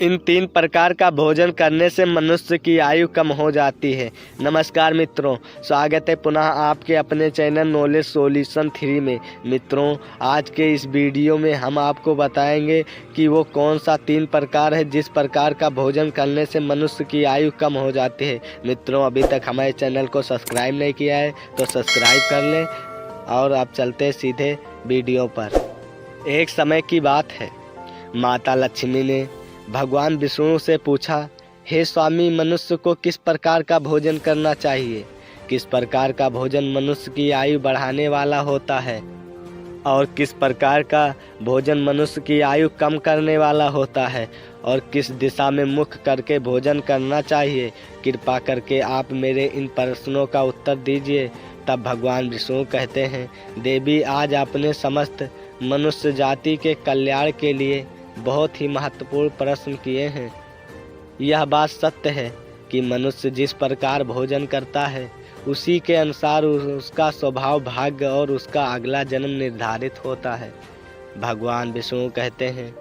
इन 3 प्रकार का भोजन करने से मनुष्य की आयु कम हो जाती है। नमस्कार मित्रों, स्वागत है पुनः आपके अपने चैनल नॉलेज सॉल्यूशन 3 में। मित्रों, आज के इस वीडियो में हम आपको बताएंगे कि वो कौन सा 3 प्रकार है जिस प्रकार का भोजन करने से मनुष्य की आयु कम हो जाती है। मित्रों, अभी तक हमारे चैनल को सब्सक्राइब नहीं किया है तो सब्सक्राइब कर लें और अब चलते हैं सीधे वीडियो पर। एक समय की बात है, माता लक्ष्मी ने भगवान विष्णु से पूछा, हे स्वामी, मनुष्य को किस प्रकार का भोजन करना चाहिए? किस प्रकार का भोजन मनुष्य की आयु बढ़ाने वाला होता है और किस प्रकार का भोजन मनुष्य की आयु कम करने वाला होता है और किस दिशा में मुख करके भोजन करना चाहिए? कृपा करके आप मेरे इन प्रश्नों का उत्तर दीजिए। तब भगवान विष्णु कहते हैं, देवी, आज आपने समस्त मनुष्य जाति के कल्याण के लिए बहुत ही महत्वपूर्ण प्रश्न किए हैं। यह बात सत्य है कि मनुष्य जिस प्रकार भोजन करता है उसी के अनुसार उसका स्वभाव, भाग्य और उसका अगला जन्म निर्धारित होता है। भगवान विष्णु कहते हैं,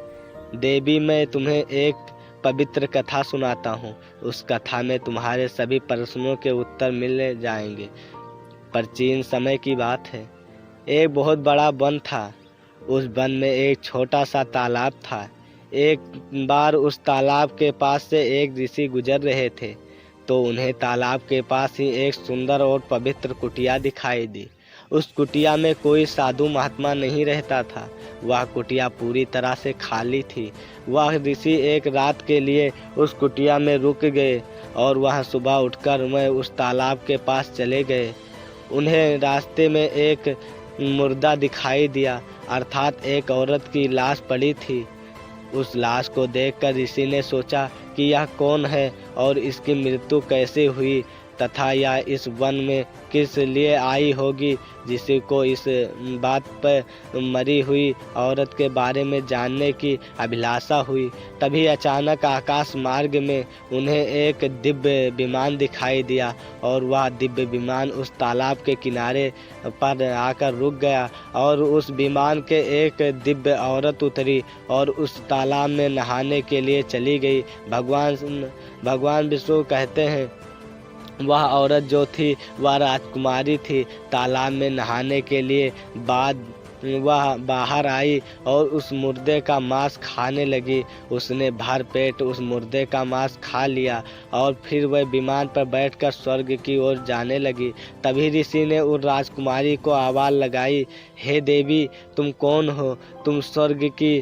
देवी, मैं तुम्हें एक पवित्र कथा सुनाता हूँ। उस कथा में तुम्हारे सभी प्रश्नों के उत्तर मिल जाएंगे। प्राचीन समय की बात है, एक बहुत बड़ा वन था। उस वन में एक छोटा सा तालाब था। एक बार उस तालाब के पास से एक ऋषि गुजर रहे थे तो उन्हें तालाब के पास ही एक सुंदर और पवित्र कुटिया दिखाई दी। उस कुटिया में कोई साधु महात्मा नहीं रहता था। वह कुटिया पूरी तरह से खाली थी। वह ऋषि एक रात के लिए उस कुटिया में रुक गए और वह सुबह उठकर वह उस तालाब के पास चले गए। उन्हें रास्ते में एक मुर्दा दिखाई दिया, अर्थात एक औरत की लाश पड़ी थी। उस लाश को देखकर ऋषि ने सोचा कि यह कौन है और इसकी मृत्यु कैसे हुई तथा यह इस वन में किस लिए आई होगी, जिसे को इस बात पर मरी हुई औरत के बारे में जानने की अभिलाषा हुई। तभी अचानक आकाश मार्ग में उन्हें एक दिव्य विमान दिखाई दिया और वह दिव्य विमान उस तालाब के किनारे पर आकर रुक गया और उस विमान के एक दिव्य औरत उतरी और उस तालाब में नहाने के लिए चली गई। भगवान विष्णु कहते हैं, वह औरत जो थी वह राजकुमारी थी। तालाब में नहाने के लिए बाद वह बाहर आई और उस मुर्दे का मांस खाने लगी। उसने भर पेट उस मुर्दे का मांस खा लिया और फिर वह विमान पर बैठकर स्वर्ग की ओर जाने लगी। तभी ऋषि ने उस राजकुमारी को आवाज़ लगाई, हे देवी, तुम कौन हो? तुम स्वर्ग की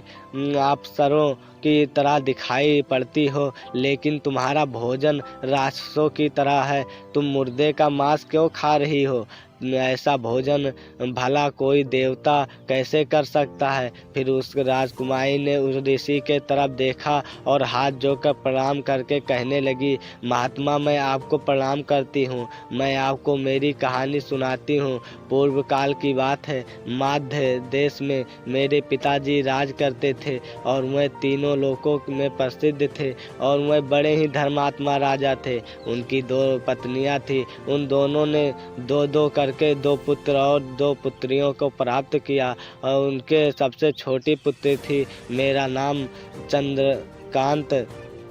अप्सरों की तरह दिखाई पड़ती हो, लेकिन तुम्हारा भोजन राक्षसों की तरह है। तुम मुर्दे का मांस क्यों खा रही हो? ऐसा भोजन भला कोई देवता कैसे कर सकता है? फिर उस राजकुमारी ने उस ऋषि के तरफ देखा और हाथ जोड़कर प्रणाम करके कहने लगी, महात्मा, मैं आपको प्रणाम करती हूँ। मैं आपको मेरी कहानी सुनाती हूँ। पूर्व काल की बात है। मध्य देश में मेरे पिताजी राज करते थे और वह तीनों लोकों में प्रसिद्ध थे और वह बड़े ही धर्मात्मा राजा थे। उनकी 2 पत्नियां थी। उन दोनों ने दो करके 2 पुत्र और 2 पुत्रियों को प्राप्त किया और उनके सबसे छोटी पुत्री थी। मेरा नाम चंद्रकांत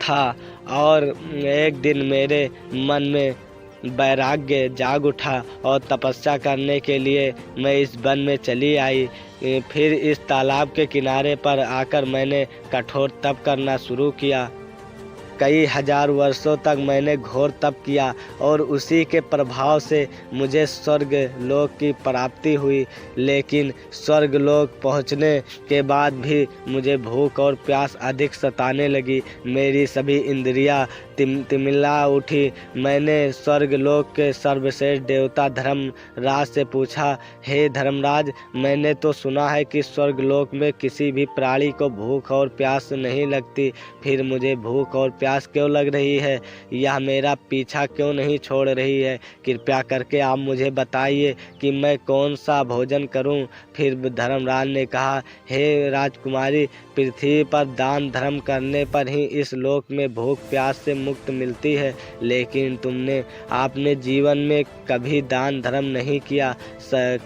था और एक दिन मेरे मन में वैराग्य जाग उठा और तपस्या करने के लिए मैं इस वन में चली आई। फिर इस तालाब के किनारे पर आकर मैंने कठोर तप करना शुरू किया। कई हजार वर्षों तक मैंने घोर तप किया और उसी के प्रभाव से मुझे स्वर्ग लोक की प्राप्ति हुई। लेकिन स्वर्ग लोक पहुँचने के बाद भी मुझे भूख और प्यास अधिक सताने लगी। मेरी सभी इंद्रियां तिमिला उठी। मैंने स्वर्ग लोक के सर्वश्रेष्ठ देवता धर्मराज से पूछा, हे धर्मराज, मैंने तो सुना है कि स्वर्ग लोक में किसी भी प्राणी को भूख और प्यास नहीं लगती, फिर मुझे भूख और प्यास क्यों लग रही है? यह मेरा पीछा क्यों नहीं छोड़ रही है? कृपया करके आप मुझे बताइए कि मैं कौन सा भोजन करूं? फिर धर्मराज ने कहा, हे राजकुमारी, पृथ्वी पर दान धर्म करने पर ही इस लोक में भूख प्यास से मुक्त मिलती है, लेकिन आपने जीवन में कभी दान धर्म नहीं किया,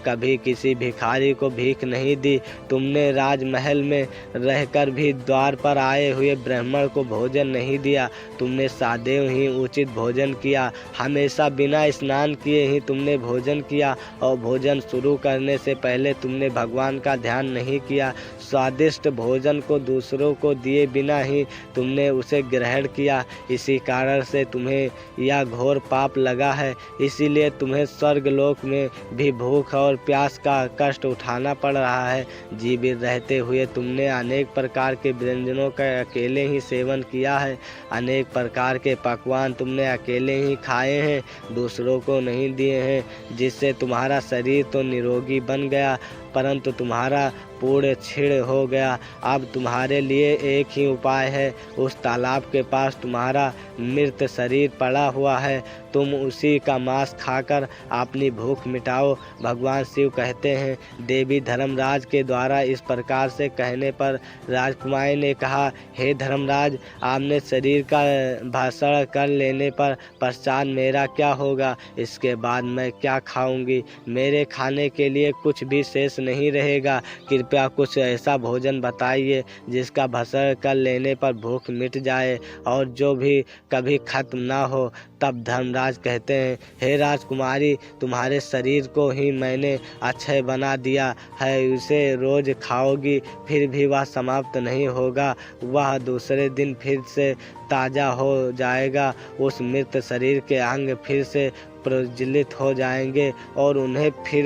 कभी किसी भिखारी को भीख नहीं दी। तुमने राजमहल में रहकर भी द्वार पर आए हुए ब्राह्मण को भोजन नहीं दिया। तुमने सदैव ही उचित भोजन किया, हमेशा बिना स्नान किए ही तुमने भोजन किया, और भोजन शुरू करने से पहले तुमने भगवान का ध्यान नहीं किया। स्वादिष्ट भोजन को दूसरों को दिए बिना ही तुमने उसे ग्रहण किया, इसी कारण से तुम्हें यह घोर पाप लगा है। इसीलिए तुम्हें स्वर्गलोक में भी भूख और प्यास का कष्ट उठाना पड़ रहा है। जीवित रहते हुए तुमने अनेक प्रकार के व्यंजनों का अकेले ही सेवन किया है, अनेक प्रकार के पकवान तुमने अकेले ही खाए हैं, दूसरों को नहीं दिए हैं, जिससे तुम्हारा शरीर तो निरोगी बन गया, परंतु तुम्हारा पूर्ण क्षीण हो गया। अब तुम्हारे लिए एक ही उपाय है, उस तालाब के पास तुम्हारा मृत शरीर पड़ा हुआ है, तुम उसी का मांस खाकर अपनी भूख मिटाओ। भगवान शिव कहते हैं, देवी धर्मराज के द्वारा इस प्रकार से कहने पर राजकुमारी ने कहा, हे धर्मराज, आपने शरीर का भाषण कर लेने पर पश्चात मेरा क्या होगा? इसके बाद मैं क्या खाऊंगी? मेरे खाने के लिए कुछ भी शेष नहीं रहेगा। कृपया कुछ ऐसा भोजन बताइए जिसका भक्षण कर लेने पर भूख मिट जाए और जो भी कभी खत्म ना हो। तब धर्मराज कहते हैं, हे राजकुमारी, तुम्हारे शरीर को ही मैंने अक्षय बना दिया है, उसे रोज खाओगी फिर भी वह समाप्त नहीं होगा, वह दूसरे दिन फिर से ताज़ा हो जाएगा। उस मृत शरीर के अंग फिर से प्रज्वलित हो जाएंगे और उन्हें फिर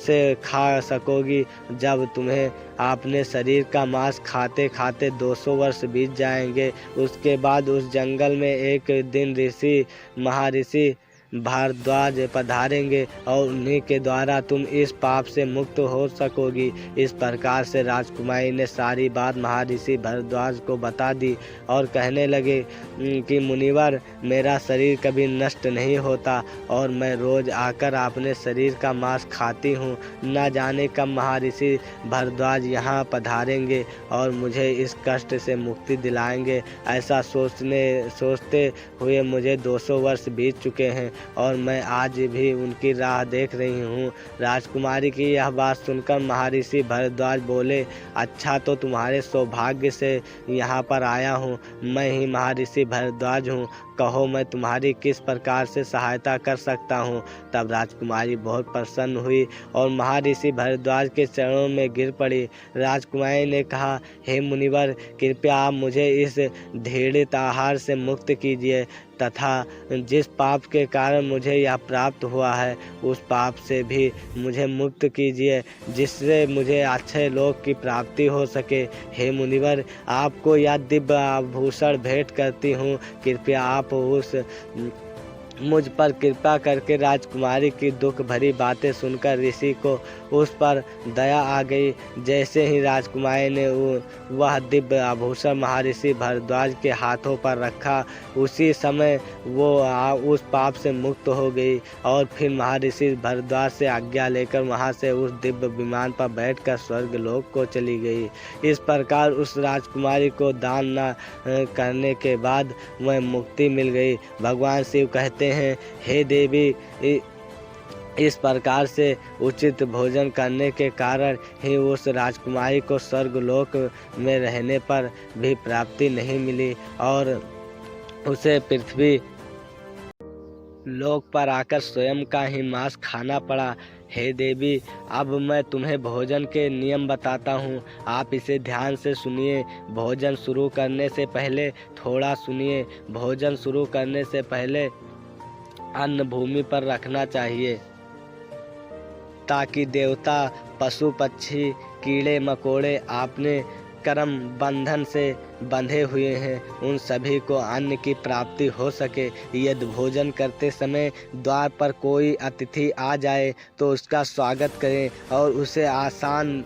से खा सकोगी। जब तुम्हें अपने शरीर का मांस खाते खाते 200 वर्ष बीत जाएंगे, उसके बाद उस जंगल में एक दिन महर्षि भारद्वाज पधारेंगे और उन्हीं के द्वारा तुम इस पाप से मुक्त हो सकोगी। इस प्रकार से राजकुमारी ने सारी बात महर्षि भारद्वाज को बता दी और कहने लगे कि मुनिवर, मेरा शरीर कभी नष्ट नहीं होता और मैं रोज आकर अपने शरीर का मांस खाती हूँ। न जाने कब महर्षि भारद्वाज यहाँ पधारेंगे और मुझे इस कष्ट से मुक्ति दिलाएंगे। ऐसा सोचते हुए मुझे 200 वर्ष बीत चुके हैं और मैं आज भी उनकी राह देख रही हूँ। राजकुमारी की यह बात सुनकर महर्षि भारद्वाज बोले, अच्छा, तो तुम्हारे सौभाग्य से यहाँ पर आया हूँ। मैं ही महर्षि भारद्वाज हूँ, कहो मैं तुम्हारी किस प्रकार से सहायता कर सकता हूँ। तब राजकुमारी बहुत प्रसन्न हुई और महर्षि भारद्वाज के चरणों में गिर पड़ी। राजकुमारी ने कहा, हे मुनिवर, कृपया आप मुझे इस घृणित आहार से मुक्त कीजिए तथा जिस पाप के कारण मुझे यह प्राप्त हुआ है उस पाप से भी मुझे मुक्त कीजिए, जिससे मुझे अच्छे लोक की प्राप्ति हो सके। हे मुनिवर, आपको यह दिव्य आभूषण भेंट करती हूँ, कृपया आप मुझ पर कृपा करके। राजकुमारी की दुख भरी बातें सुनकर ऋषि को उस पर दया आ गई। जैसे ही राजकुमारी ने वह दिव्य आभूषण महर्षि भारद्वाज के हाथों पर रखा, उसी समय वो उस पाप से मुक्त हो गई और फिर महर्षि भारद्वाज से आज्ञा लेकर वहां से उस दिव्य विमान पर बैठकर स्वर्गलोक को चली गई। इस प्रकार उस राजकुमारी को दान न करने के बाद वह मुक्ति मिल गई। भगवान शिव कहते हैं, हे देवी, इस प्रकार से उचित भोजन करने के कारण ही उस राजकुमारी को स्वर्गलोक में रहने पर भी प्राप्ति नहीं मिली और उसे पृथ्वी लोक पर आकर स्वयं का ही मांस खाना पड़ा। हे देवी, अब मैं तुम्हें भोजन के नियम बताता हूँ, आप इसे ध्यान से सुनिए। भोजन शुरू करने से पहले थोड़ा सुनिए। भोजन शुरू करने से पहले अन्न भूमि पर रखना चाहिए ताकि देवता, पशु पक्षी, कीड़े मकोड़े अपने कर्म बंधन से बंधे हुए हैं उन सभी को अन्न की प्राप्ति हो सके। यदि भोजन करते समय द्वार पर कोई अतिथि आ जाए तो उसका स्वागत करें और उसे आसन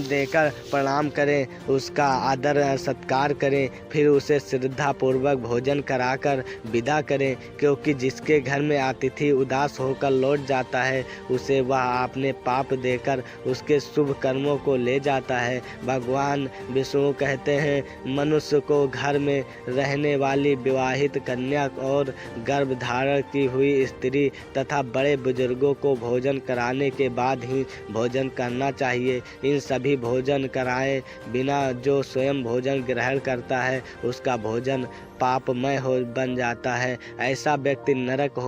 देकर प्रणाम करें, उसका आदर सत्कार करें, फिर उसे श्रद्धापूर्वक भोजन कराकर विदा करें, क्योंकि जिसके घर में अतिथि उदास होकर लौट जाता है उसे वह अपने पाप देकर उसके शुभ कर्मों को ले जाता है। भगवान विष्णु कहते हैं, मनुष्य को घर में रहने वाली विवाहित कन्या और गर्भ धारण की हुई स्त्री तथा बड़े बुजुर्गों को भोजन कराने के बाद ही भोजन करना चाहिए। इन सभी भोजन कराए बिना जो स्वयं भोजन ग्रहण करता है उसका भोजन पापमय बन जाता है। ऐसा व्यक्ति नरक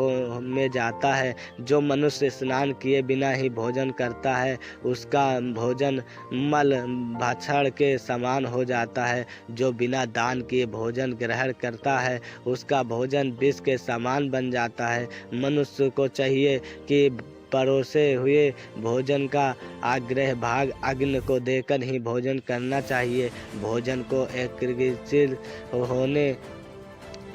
में जाता है। जो मनुष्य स्नान किए बिना ही भोजन करता है उसका भोजन मल भाछड़ के समान हो जाता है। जो बिना दान किए भोजन ग्रहण करता है उसका भोजन विष के समान बन जाता है। मनुष्य को चाहिए कि परोसे हुए भोजन का आग्रह भाग अग्नि को देकर ही भोजन करना चाहिए। भोजन को एकाग्रचित्त होने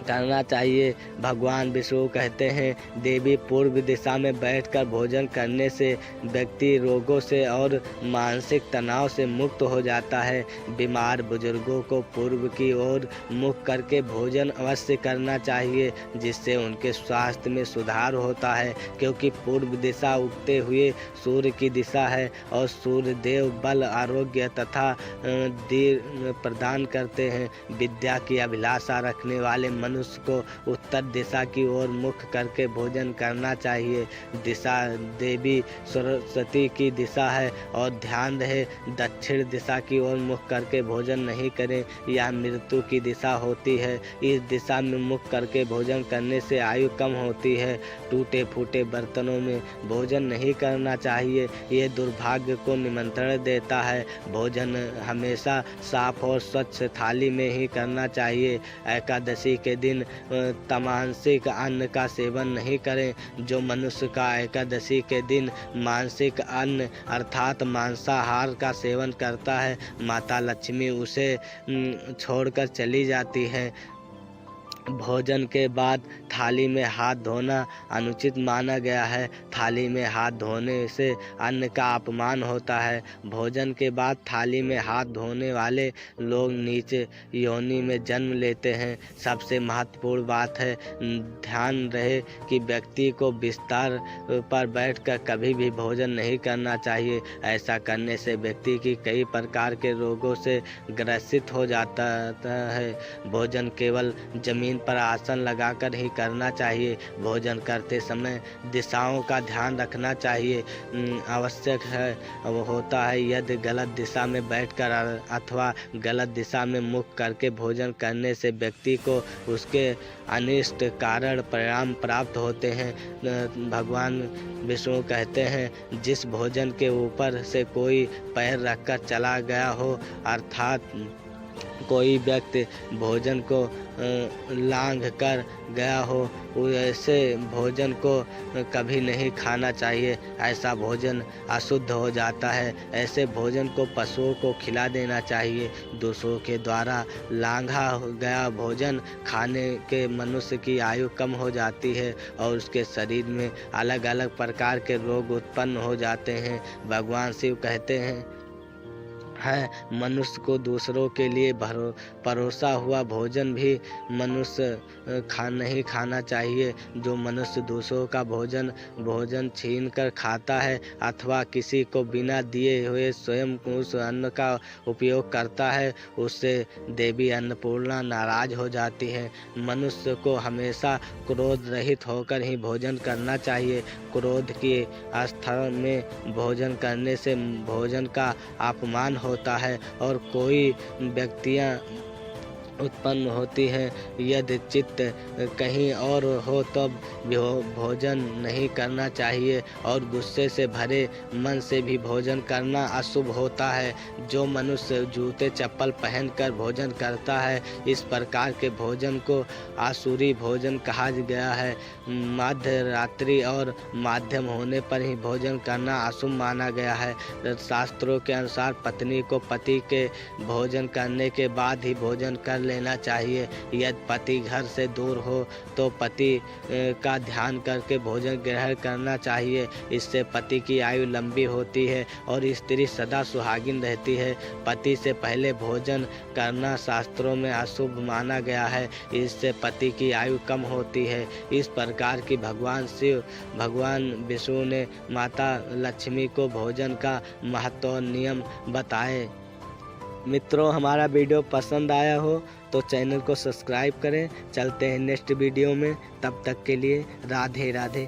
करना चाहिए। भगवान विष्णु कहते हैं, देवी पूर्व दिशा में बैठकर भोजन करने से व्यक्ति रोगों से और मानसिक तनाव से मुक्त हो जाता है। बीमार बुजुर्गों को पूर्व की ओर मुख करके भोजन अवश्य करना चाहिए, जिससे उनके स्वास्थ्य में सुधार होता है, क्योंकि पूर्व दिशा उगते हुए सूर्य की दिशा है और सूर्य देव बल, आरोग्य तथा दीर्घ प्रदान करते हैं। विद्या की अभिलाषा रखने वाले मनुष्य को उत्तर दिशा की ओर मुख करके भोजन करना चाहिए। दिशा देवी सरस्वती की दिशा है और ध्यान रहे दक्षिण दिशा की ओर मुख करके भोजन नहीं करें, यह मृत्यु की दिशा होती है। इस दिशा में मुख करके भोजन करने से आयु कम होती है। टूटे फूटे बर्तनों में भोजन नहीं करना चाहिए, ये दुर्भाग्य को निमंत्रण देता है। भोजन हमेशा साफ और स्वच्छ थाली में ही करना चाहिए। एकादशी के दिन तमांसिक अन्न का सेवन नहीं करें। जो मनुष्य का एकादशी के दिन मांसिक अन्न अर्थात मांसाहार का सेवन करता है, माता लक्ष्मी उसे छोड़कर चली जाती है। भोजन के बाद थाली में हाथ धोना अनुचित माना गया है। थाली में हाथ धोने से अन्न का अपमान होता है। भोजन के बाद थाली में हाथ धोने वाले लोग नीचे योनि में जन्म लेते हैं। सबसे महत्वपूर्ण बात है, ध्यान रहे कि व्यक्ति को बिस्तर पर बैठकर कभी भी भोजन नहीं करना चाहिए। ऐसा करने से व्यक्ति की कई प्रकार के रोगों से ग्रसित हो जाता है। भोजन केवल जमीन पर आसन लगाकर ही करना चाहिए। भोजन करते समय दिशाओं का ध्यान रखना चाहिए। आवश्यक है वो होता है यदि गलत दिशा में बैठकर अथवा गलत दिशा में मुख करके भोजन करने से व्यक्ति को उसके अनिष्ट कारण परिणाम प्राप्त होते हैं। भगवान विष्णु कहते हैं, जिस भोजन के ऊपर से कोई पैर रखकर चला गया हो, अर्थात कोई व्यक्ति भोजन को लांघ कर गया हो, ऐसे भोजन को कभी नहीं खाना चाहिए। ऐसा भोजन अशुद्ध हो जाता है। ऐसे भोजन को पशुओं को खिला देना चाहिए। दूसरों के द्वारा लांघा गया भोजन खाने के मनुष्य की आयु कम हो जाती है और उसके शरीर में अलग अलग प्रकार के रोग उत्पन्न हो जाते हैं। भगवान शिव कहते हैं, मनुष्य को दूसरों के लिए परोसा हुआ भोजन भी मनुष्य नहीं खाना चाहिए। जो मनुष्य दूसरों का भोजन छीन कर खाता है अथवा किसी को बिना दिए हुए स्वयं उस अन्न का उपयोग करता है, उससे देवी अन्नपूर्णा नाराज हो जाती है। मनुष्य को हमेशा क्रोध रहित होकर ही भोजन करना चाहिए। क्रोध की अवस्था में भोजन करने से भोजन का अपमान होता है और कोई व्यक्तियां उत्पन्न होती है। यदि चित्त कहीं और हो तब भोजन नहीं करना चाहिए और गुस्से से भरे मन से भी भोजन करना अशुभ होता है। जो मनुष्य जूते चप्पल पहनकर भोजन करता है, इस प्रकार के भोजन को आसुरी भोजन कहा गया है। मध्य रात्रि और माध्यम होने पर ही भोजन करना अशुभ माना गया है। शास्त्रों के अनुसार पत्नी को पति के भोजन करने के बाद ही भोजन कर लेना चाहिए। यदि पति घर से दूर हो तो पति का ध्यान करके भोजन ग्रहण करना चाहिए। इससे पति की आयु लंबी होती है और स्त्री सदा सुहागिन रहती है। पति से पहले भोजन करना शास्त्रों में अशुभ माना गया है। इससे पति की आयु कम होती है। इस प्रकार की भगवान शिव, भगवान विष्णु ने माता लक्ष्मी को भोजन का महत्व और नियम बताए। मित्रों, हमारा वीडियो पसंद आया हो तो चैनल को सब्सक्राइब करें। चलते हैं नेक्स्ट वीडियो में, तब तक के लिए राधे राधे।